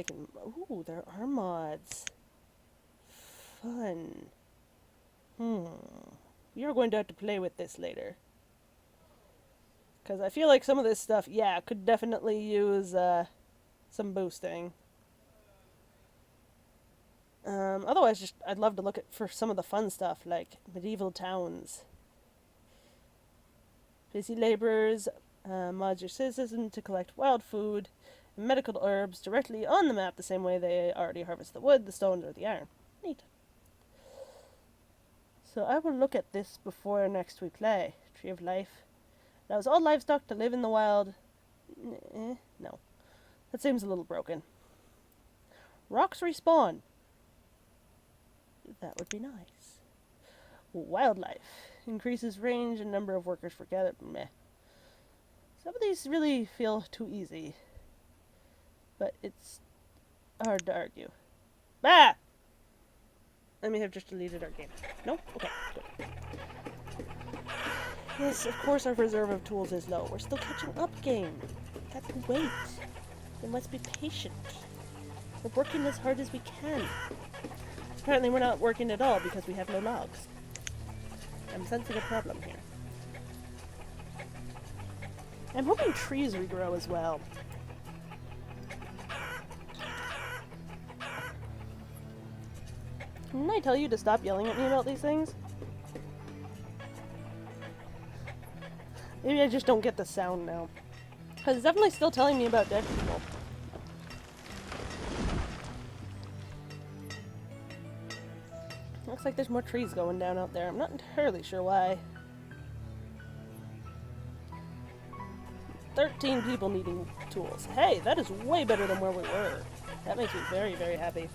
can... Ooh, there are mods. Fun. You're going to have to play with this later. Because I feel like some of this stuff, yeah, could definitely use some boosting. Otherwise, just I'd love to look at for some of the fun stuff, like medieval towns. Busy laborers mods your citizens to collect wild food and medical herbs directly on the map the same way they already harvest the wood, the stone, or the iron. Neat. So I will look at this before next we play. Tree of Life. Allows all livestock to live in the wild. No. That seems a little broken. Rocks respawn. That would be nice. Wildlife. Increases range and number of workers for gather. Meh. Some of these really feel too easy. But it's hard to argue. Ah! I may have just deleted our game. No? Okay, good. Yes, of course our reserve of tools is low. We're still catching up, game. We have to wait. We must be patient. We're working as hard as we can. Apparently we're not working at all because we have no logs. I'm sensing a problem here. I'm hoping trees regrow as well. Didn't I tell you to stop yelling at me about these things? Maybe I just don't get the sound now. Because it's definitely still telling me about dead people. Looks like there's more trees going down out there. I'm not entirely sure why. 13 people needing tools. Hey, that is way better than where we were. That makes me very, very happy.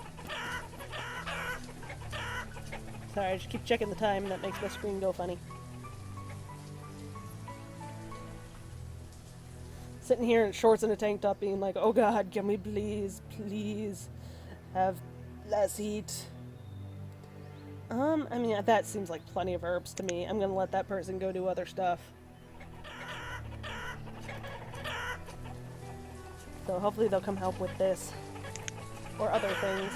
Sorry, I just keep checking the time and that makes my screen go funny. Sitting here in shorts and a tank top being like, oh god, can we please, please have less heat? I mean, that seems like plenty of herbs to me. I'm gonna let that person go do other stuff. So hopefully they'll come help with this. Or other things.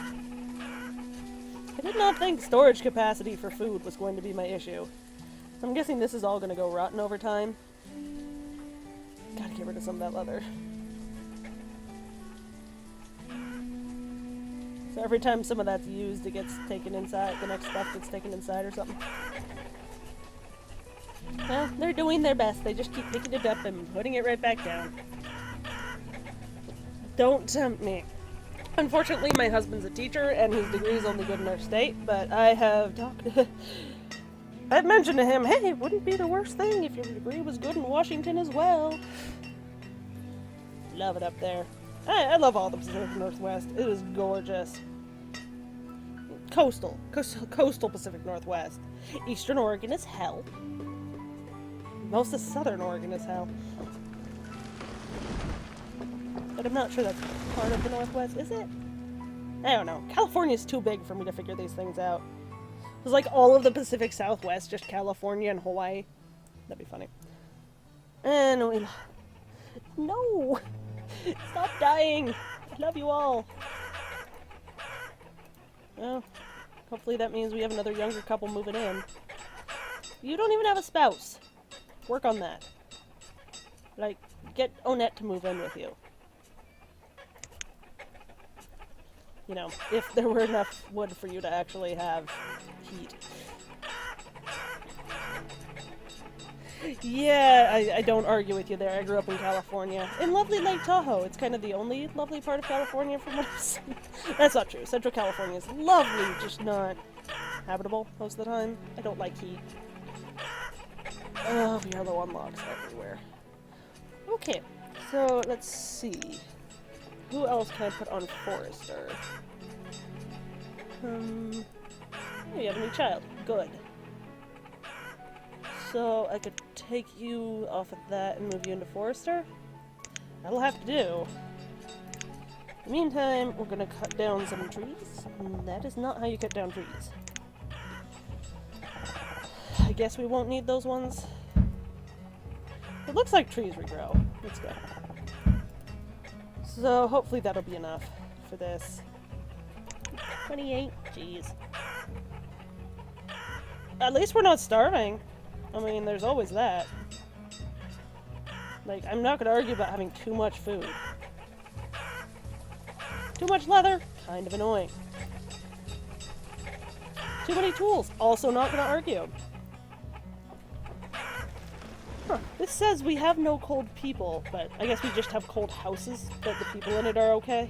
I did not think storage capacity for food was going to be my issue. I'm guessing this is all gonna go rotten over time. Gotta get rid of some of that leather. So every time some of that's used, it gets taken inside. The next stuff gets taken inside or something. Well, they're doing their best. They just keep picking it up and putting it right back down. Don't tempt me. Unfortunately, my husband's a teacher, and his degree is only good in our state, but I have talked to... I've mentioned to him, hey, it wouldn't be the worst thing if your degree was good in Washington as well. Love it up there. I love all the Pacific Northwest. It is gorgeous. Coastal Pacific Northwest. Eastern Oregon is hell. Most of Southern Oregon is hell. But I'm not sure that's part of the Northwest, is it? I don't know. California's too big for me to figure these things out. It was like all of the Pacific Southwest, just California and Hawaii. That'd be funny. And no! Stop dying! I love you all! Well, hopefully that means we have another younger couple moving in. You don't even have a spouse. Work on that. Like, get Onette to move in with you. You know, if there were enough wood for you to actually have heat. Yeah, I don't argue with you there. I grew up in California. In lovely Lake Tahoe. It's kind of the only lovely part of California from what I've seen. That's not true. Central California is lovely, just not habitable most of the time. I don't like heat. Oh, we are low on logs everywhere. Okay, so let's see. Who else can I put on Forester? You have a new child. Good. So I could take you off of that and move you into Forester. That'll have to do. In the meantime, we're gonna cut down some trees. That is not how you cut down trees. I guess we won't need those ones. It looks like trees regrow. Let's go. So hopefully that'll be enough for this. 28? Jeez. At least we're not starving. I mean, there's always that. Like, I'm not gonna argue about having too much food. Too much leather? Kind of annoying. Too many tools? Also not gonna argue. Huh. This says we have no cold people, but I guess we just have cold houses, but the people in it are okay.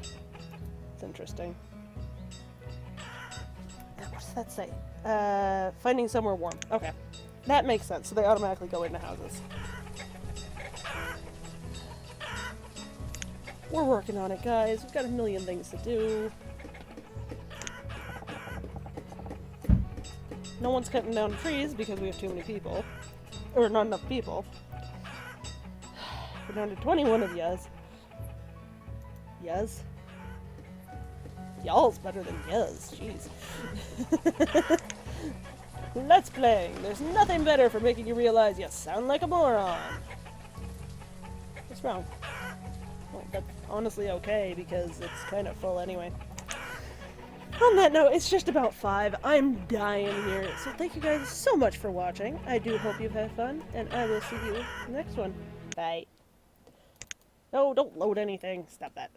It's interesting. What does that say? Finding somewhere warm. Okay. That makes sense, so they automatically go into houses. We're working on it, guys. We've got a million things to do. No one's cutting down trees because we have too many people. Or not enough people. We're down to 21 of yas. Yas? Y'all's better than yas. Jeez. Let's play. There's nothing better for making you realize you sound like a moron. What's wrong? Well, that's honestly okay because it's kind of full anyway. On that note, it's just about 5. I'm dying here. So thank you guys so much for watching. I do hope you've had fun, and I will see you in the next one. Bye. No, don't load anything. Stop that.